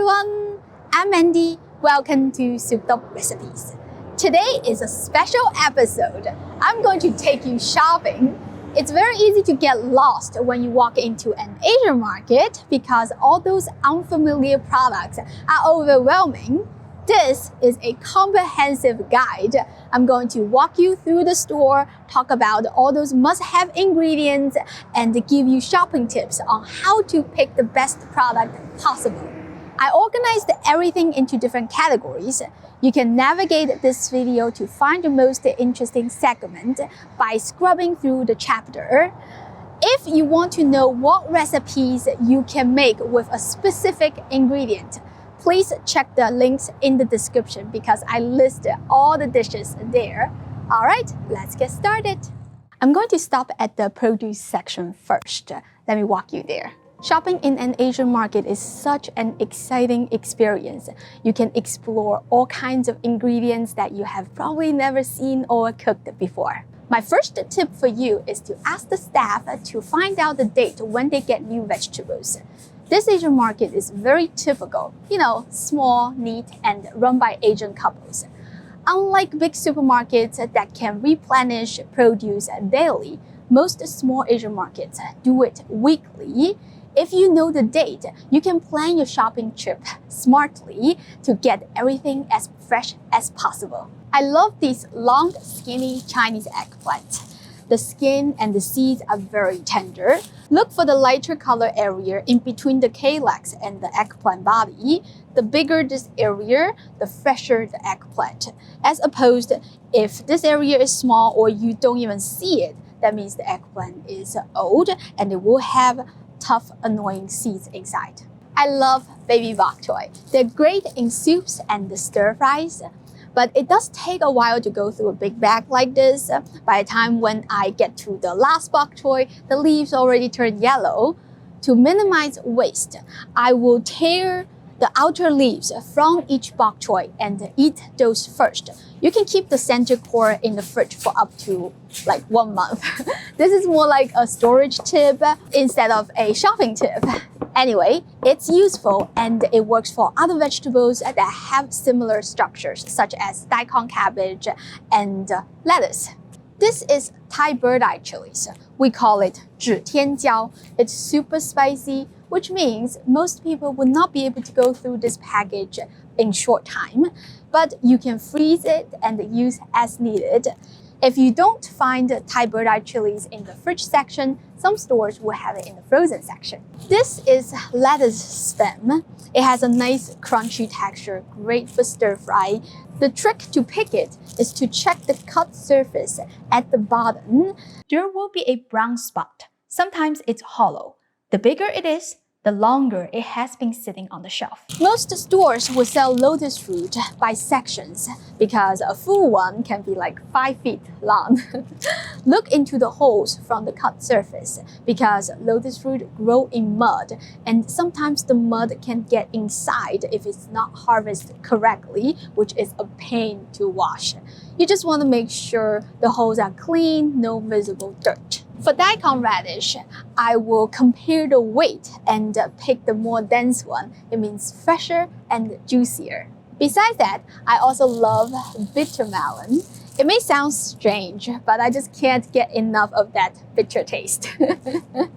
everyone, I'm Mandy. Welcome to Souped Up Recipes. Today is a special episode. I'm going to take you shopping. It's very easy to get lost when you walk into an Asian market because all those unfamiliar products are overwhelming. This is a comprehensive guide. I'm going to walk you through the store, talk about all those must-have ingredients, and give you shopping tips on how to pick the best product possible. I organized everything into different categories. You can navigate this video to find the most interesting segment by scrubbing through the chapter. If you want to know what recipes you can make with a specific ingredient, please check the links in the description because I listed all the dishes there. All right, let's get started. I'm going to stop at the produce section first. Let me walk you there. Shopping in an Asian market is such an exciting experience. You can explore all kinds of ingredients that you have probably never seen or cooked before. My first tip for you is to ask the staff to find out the date when they get new vegetables. This Asian market is very typical, small, neat, and run by Asian couples. Unlike big supermarkets that can replenish produce daily, most small Asian markets do it weekly. If you know the date, you can plan your shopping trip smartly to get everything as fresh as possible. I love these long, skinny Chinese eggplants. The skin and the seeds are very tender. Look for the lighter color area in between the calyx and the eggplant body. The bigger this area, the fresher the eggplant. As opposed, if this area is small or you don't even see it, that means the eggplant is old and it will have tough, annoying seeds inside. I love baby bok choy. They're great in soups and the stir fries. But it does take a while to go through a big bag like this. By the time when I get to the last bok choy, the leaves already turn yellow. To minimize waste, I will tear the outer leaves from each bok choy and eat those first. You can keep the center core in the fridge for up to 1 month. This is more like a storage tip instead of a shopping tip. Anyway, it's useful and it works for other vegetables that have similar structures, such as daikon cabbage and lettuce. This is Thai bird-eye chilies. We call it 指天椒. It's super spicy, which means most people would not be able to go through this package in short time, but you can freeze it and use as needed. If you don't find Thai bird-eye chilies in the fridge section, some stores will have it in the frozen section. This is lettuce stem. It has a nice crunchy texture, great for stir fry. The trick to pick it is to check the cut surface at the bottom. There will be a brown spot. Sometimes it's hollow. The bigger it is, the longer it has been sitting on the shelf. Most stores will sell lotus fruit by sections because a full one can be 5 feet long. Look into the holes from the cut surface because lotus fruit grow in mud and sometimes the mud can get inside if it's not harvested correctly, which is a pain to wash. You just want to make sure the holes are clean, no visible dirt. For daikon radish, I will compare the weight and pick the more dense one. It means fresher and juicier. Besides that, I also love bitter melon. It may sound strange, but I just can't get enough of that bitter taste.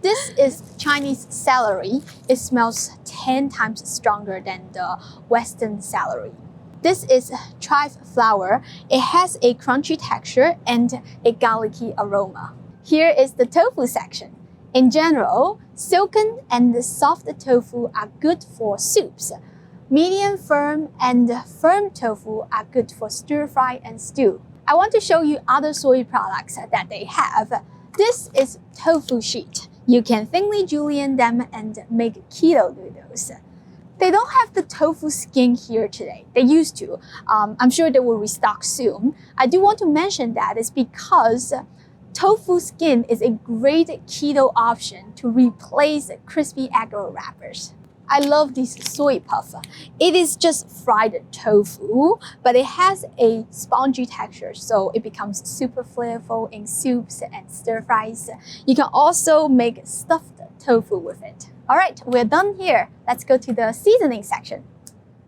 This is Chinese celery. It smells 10 times stronger than the Western celery. This is chive flour. It has a crunchy texture and a garlicky aroma. Here is the tofu section. In general, silken and soft tofu are good for soups. Medium firm and firm tofu are good for stir fry and stew. I want to show you other soy products that they have. This is tofu sheet. You can thinly julienne them and make keto noodles. They don't have the tofu skin here today. They used to. I'm sure they will restock soon. I do want to mention that is because tofu skin is a great keto option to replace crispy egg roll wrappers. I love this soy puff. It is just fried tofu, but it has a spongy texture, so it becomes super flavorful in soups and stir fries. You can also make stuffed tofu with it. All right, we're done here. Let's go to the seasoning section.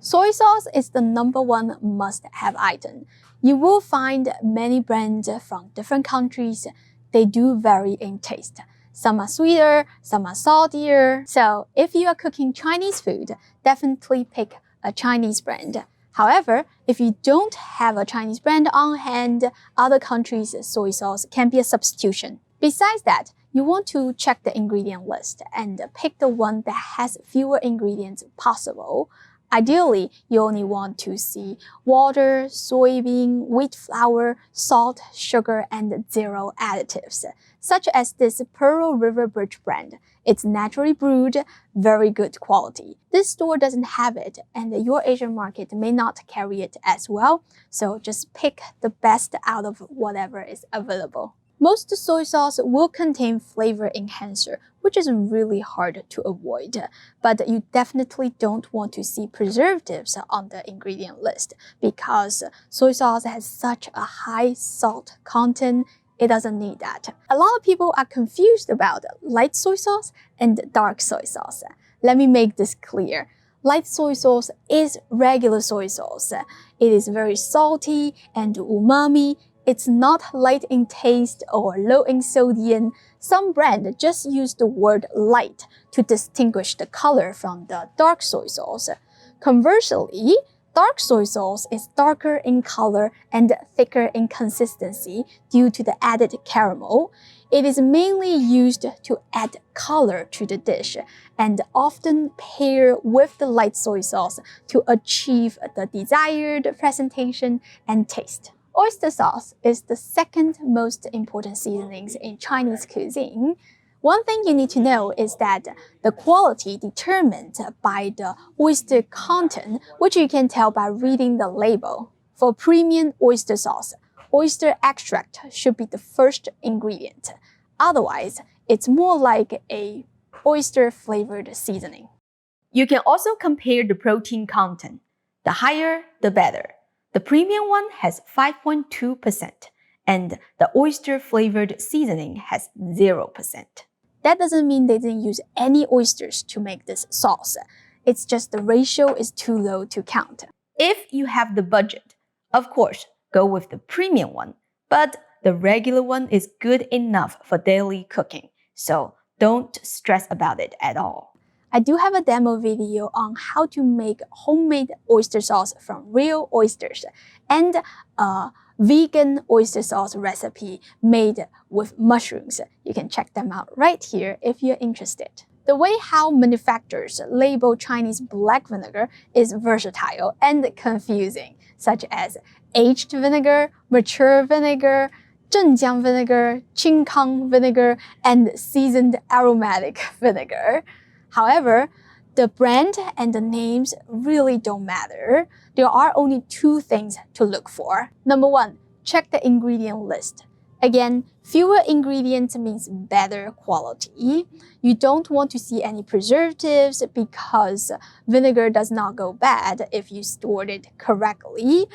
Soy sauce is the #1 must-have item. You will find many brands from different countries. They do vary in taste. Some are sweeter, some are saltier. So if you are cooking Chinese food, definitely pick a Chinese brand. However, if you don't have a Chinese brand on hand, other countries' soy sauce can be a substitution. Besides that, you want to check the ingredient list and pick the one that has fewer ingredients possible. Ideally, you only want to see water, soybean, wheat flour, salt, sugar, and 0 additives, such as this Pearl River Bridge brand. It's naturally brewed, very good quality. This store doesn't have it, and your Asian market may not carry it as well, so just pick the best out of whatever is available. Most soy sauce will contain flavor enhancer, which is really hard to avoid, but you definitely don't want to see preservatives on the ingredient list because soy sauce has such a high salt content. It doesn't need that. A lot of people are confused about light soy sauce and dark soy sauce. Let me make this clear. Light soy sauce is regular soy sauce. It is very salty and umami. It's not light in taste or low in sodium. Some brands just use the word light to distinguish the color from the dark soy sauce. Conversely, dark soy sauce is darker in color and thicker in consistency due to the added caramel. It is mainly used to add color to the dish and often pair with the light soy sauce to achieve the desired presentation and taste. Oyster sauce is the second most important seasonings in Chinese cuisine. One thing you need to know is that the quality determined by the oyster content, which you can tell by reading the label. For premium oyster sauce, oyster extract should be the first ingredient. Otherwise, it's more like a oyster-flavored seasoning. You can also compare the protein content. The higher, the better. The premium one has 5.2%, and the oyster-flavored seasoning has 0%. That doesn't mean they didn't use any oysters to make this sauce. It's just the ratio is too low to count. If you have the budget, of course, go with the premium one, but the regular one is good enough for daily cooking, so don't stress about it at all. I do have a demo video on how to make homemade oyster sauce from real oysters and a vegan oyster sauce recipe made with mushrooms. You can check them out right here if you're interested. The way how manufacturers label Chinese black vinegar is versatile and confusing, such as aged vinegar, mature vinegar, zhenjiang vinegar, qingkang vinegar, and seasoned aromatic vinegar. However, the brand and the names really don't matter. There are only 2 things to look for. #1, check the ingredient list. Again, fewer ingredients means better quality. You don't want to see any preservatives because vinegar does not go bad if you stored it correctly.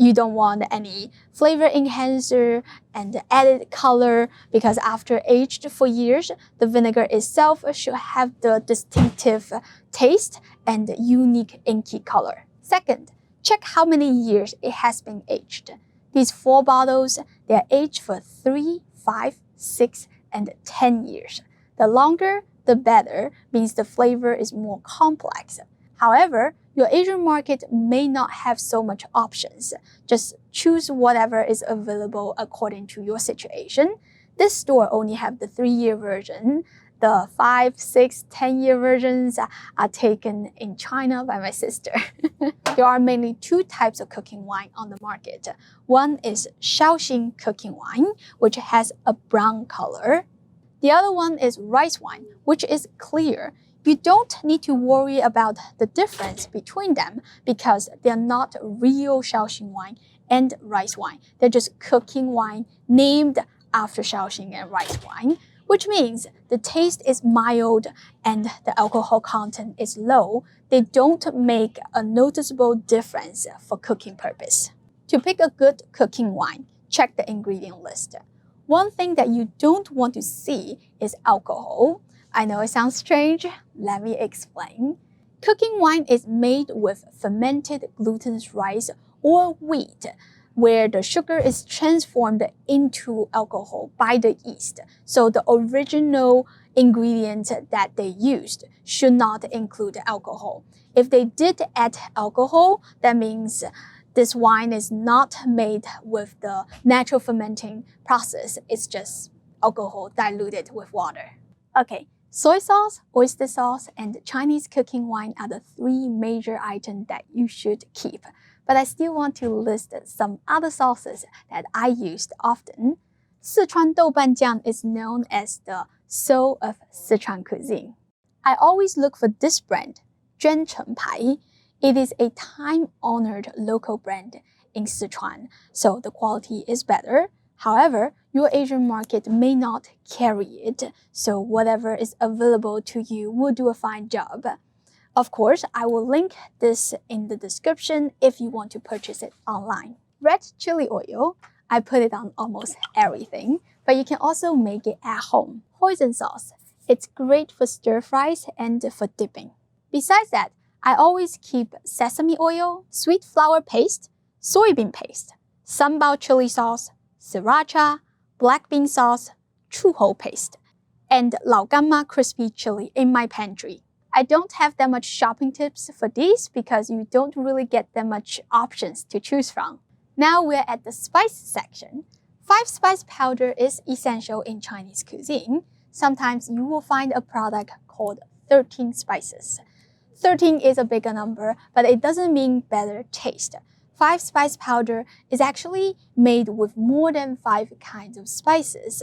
You don't want any flavor enhancer and added color because after aged for years, the vinegar itself should have the distinctive taste and unique inky color. Second, check how many years it has been aged. These 4 bottles, they are aged for 3, 5, 6, and 10 years. The longer, the better, means the flavor is more complex. However, your Asian market may not have so much options. Just choose whatever is available according to your situation. This store only have the 3-year version. The 5, 6, 10-year versions are taken in China by my sister. There are mainly 2 types of cooking wine on the market. One is Shaoxing cooking wine, which has a brown color. The other one is rice wine, which is clear. You don't need to worry about the difference between them because they're not real Shaoxing wine and rice wine. They're just cooking wine named after Shaoxing and rice wine, which means the taste is mild and the alcohol content is low. They don't make a noticeable difference for cooking purpose. To pick a good cooking wine, check the ingredient list. One thing that you don't want to see is alcohol. I know it sounds strange. Let me explain. Cooking wine is made with fermented glutinous rice or wheat, where the sugar is transformed into alcohol by the yeast. So the original ingredient that they used should not include alcohol. If they did add alcohol, that means this wine is not made with the natural fermenting process. It's just alcohol diluted with water. Okay, soy sauce, oyster sauce, and Chinese cooking wine are the three major items that you should keep. But I still want to list some other sauces that I used often. Sichuan doubanjiang is known as the soul of Sichuan cuisine. I always look for this brand, 娟城牌. It is a time-honored local brand in Sichuan, so the quality is better. However, your Asian market may not carry it, so whatever is available to you will do a fine job. Of course, I will link this in the description if you want to purchase it online. Red chili oil, I put it on almost everything, but you can also make it at home. Hoisin sauce, it's great for stir fries and for dipping. Besides that, I always keep sesame oil, sweet flour paste, soybean paste, sambal chili sauce, sriracha, black bean sauce, chuhou paste, and laogamma crispy chili in my pantry. I don't have that much shopping tips for these because you don't really get that much options to choose from. Now we're at the spice section. 5-spice powder is essential in Chinese cuisine. Sometimes you will find a product called 13 spices. 13 is a bigger number, but it doesn't mean better taste. 5-spice powder is actually made with more than 5 kinds of spices.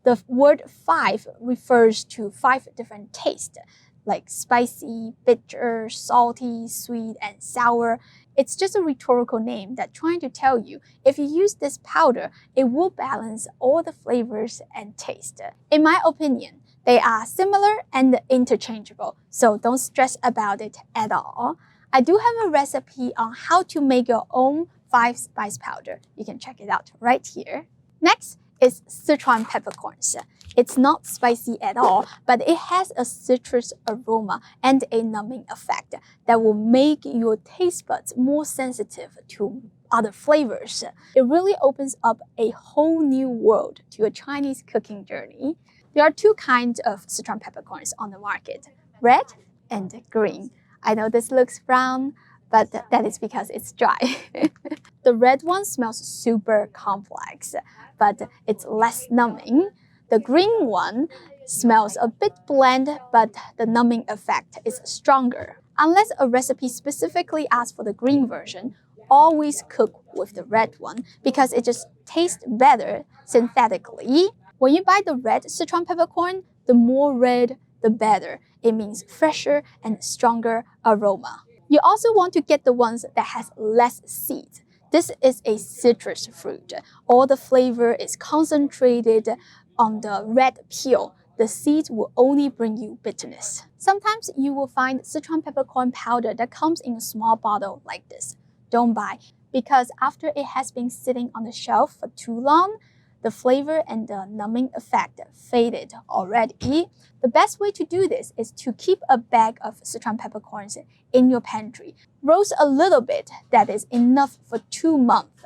The word 5 refers to 5 different tastes, like spicy, bitter, salty, sweet, and sour. It's just a rhetorical name that's trying to tell you if you use this powder, it will balance all the flavors and taste. In my opinion, they are similar and interchangeable, so don't stress about it at all. I do have a recipe on how to make your own 5-spice powder. You can check it out right here. Next is Sichuan peppercorns. It's not spicy at all, but it has a citrus aroma and a numbing effect that will make your taste buds more sensitive to other flavors. It really opens up a whole new world to your Chinese cooking journey. There are 2 kinds of Sichuan peppercorns on the market, red and green. I know this looks brown, but that is because it's dry. The red one smells super complex, but it's less numbing. The green one smells a bit bland, but the numbing effect is stronger. Unless a recipe specifically asks for the green version, always cook with the red one because it just tastes better synthetically. When you buy the red Sichuan peppercorn, the more red, the better. It means fresher and stronger aroma. You also want to get the ones that has less seeds. This is a citrus fruit. All the flavor is concentrated on the red peel. The seeds will only bring you bitterness. Sometimes you will find Sichuan peppercorn powder that comes in a small bottle like this. Don't buy, because after it has been sitting on the shelf for too long, the flavor and the numbing effect faded already. The best way to do this is to keep a bag of Sichuan peppercorns in your pantry. Roast a little bit, that is enough for 2 months.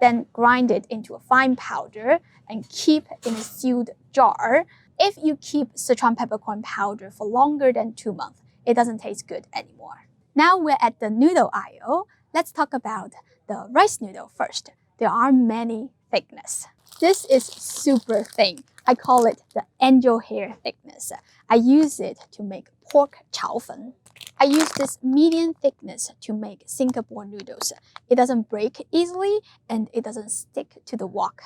Then grind it into a fine powder and keep in a sealed jar. If you keep Sichuan peppercorn powder for longer than 2 months, it doesn't taste good anymore. Now we're at the noodle aisle. Let's talk about the rice noodle first. There are many thicknesses. This is super thin. I call it the angel hair thickness. I use it to make pork chao fen. I use this medium thickness to make Singapore noodles. It doesn't break easily and it doesn't stick to the wok.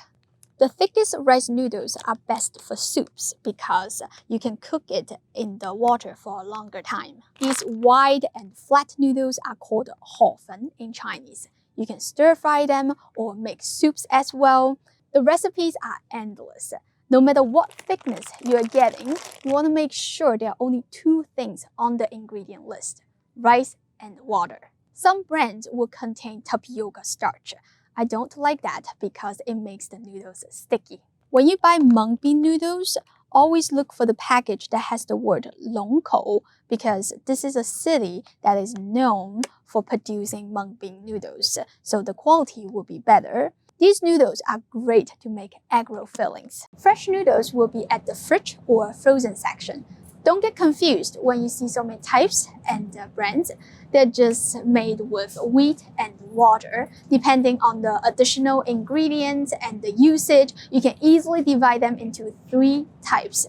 The thickest rice noodles are best for soups because you can cook it in the water for a longer time. These wide and flat noodles are called hao fen in Chinese. You can stir fry them or make soups as well. The recipes are endless. No matter what thickness you are getting, you want to make sure there are only 2 things on the ingredient list: rice and water. Some brands will contain tapioca starch. I don't like that because it makes the noodles sticky. When you buy mung bean noodles, always look for the package that has the word 龙口 because this is a city that is known for producing mung bean noodles, so the quality will be better. These noodles are great to make egg roll fillings. Fresh noodles will be at the fridge or frozen section. Don't get confused when you see so many types and brands. They're just made with wheat and water. Depending on the additional ingredients and the usage, you can easily divide them into 3 types: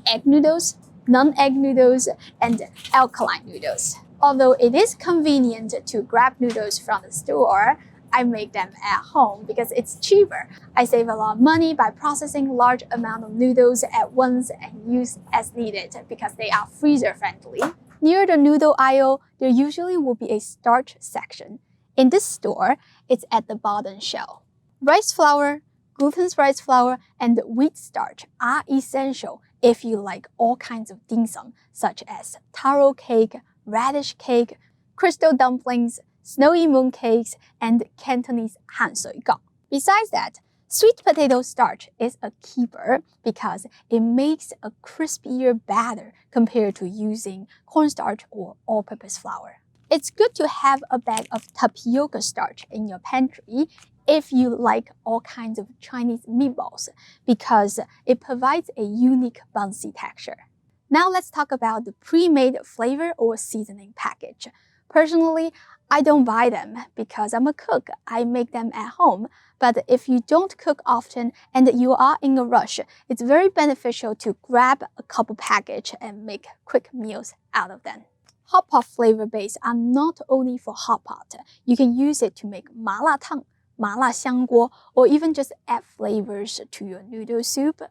egg noodles, non-egg noodles, and alkaline noodles. Although it is convenient to grab noodles from the store, I make them at home because it's cheaper. I save a lot of money by processing large amount of noodles at once and use as needed because they are freezer friendly. Near the noodle aisle, there usually will be a starch section. In this store, it's at the bottom shelf. Rice flour, glutinous rice flour, and wheat starch are essential if you like all kinds of dim sum, such as taro cake, radish cake, crystal dumplings, snowy mooncakes, and Cantonese 汉水糕. Besides that, sweet potato starch is a keeper because it makes a crispier batter compared to using cornstarch or all-purpose flour. It's good to have a bag of tapioca starch in your pantry if you like all kinds of Chinese meatballs because it provides a unique bouncy texture. Now let's talk about the pre-made flavor or seasoning package. Personally, I don't buy them because I'm a cook. I make them at home. But if you don't cook often and you are in a rush, it's very beneficial to grab a couple package and make quick meals out of them. Hot pot flavor base are not only for hot pot. You can use it to make 麻辣烫, 麻辣香锅, or even just add flavors to your noodle soup.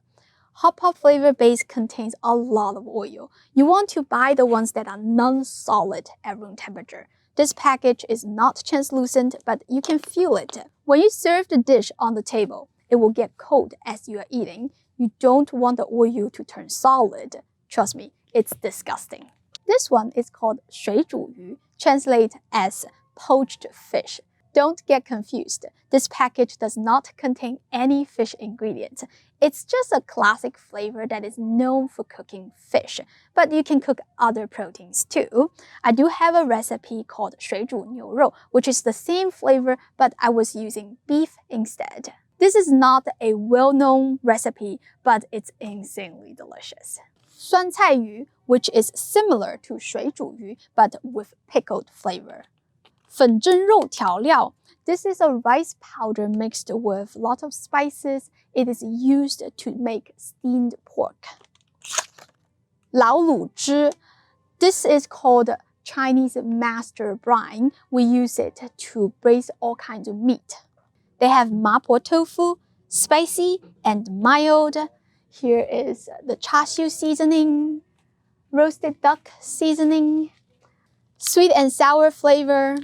Hot pot flavor base contains a lot of oil. You want to buy the ones that are non-solid at room temperature. This package is not translucent, but you can feel it. When you serve the dish on the table, it will get cold as you are eating. You don't want the oil to turn solid. Trust me, it's disgusting. This one is called 水煮鱼, translate as poached fish. Don't get confused. This package does not contain any fish ingredients. It's just a classic flavor that is known for cooking fish, but you can cook other proteins too. I do have a recipe called 水煮牛肉, which is the same flavor, but I was using beef instead. This is not a well-known recipe, but it's insanely delicious. 酸菜鱼, which is similar to 水煮鱼, but with pickled flavor. 粉蒸肉调料. This is a rice powder mixed with lots of spices. It is used to make steamed pork. 老卤汁. This is called Chinese master brine. We use it to braise all kinds of meat. They have mapo tofu, spicy and mild. Here is the char siu seasoning, roasted duck seasoning, sweet and sour flavor,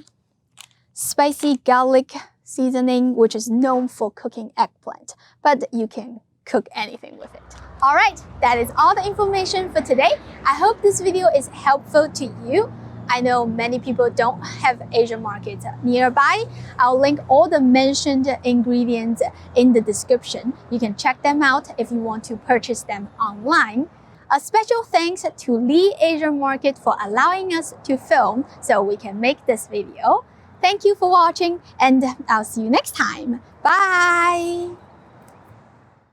spicy garlic seasoning, which is known for cooking eggplant, but you can cook anything with it. Alright, that is all the information for today. I hope this video is helpful to you. I know many people don't have Asian markets nearby. I'll link all the mentioned ingredients in the description. You can check them out if you want to purchase them online. A special thanks to Lee Asian Market for allowing us to film so we can make this video. Thank you for watching, and I'll see you next time. Bye!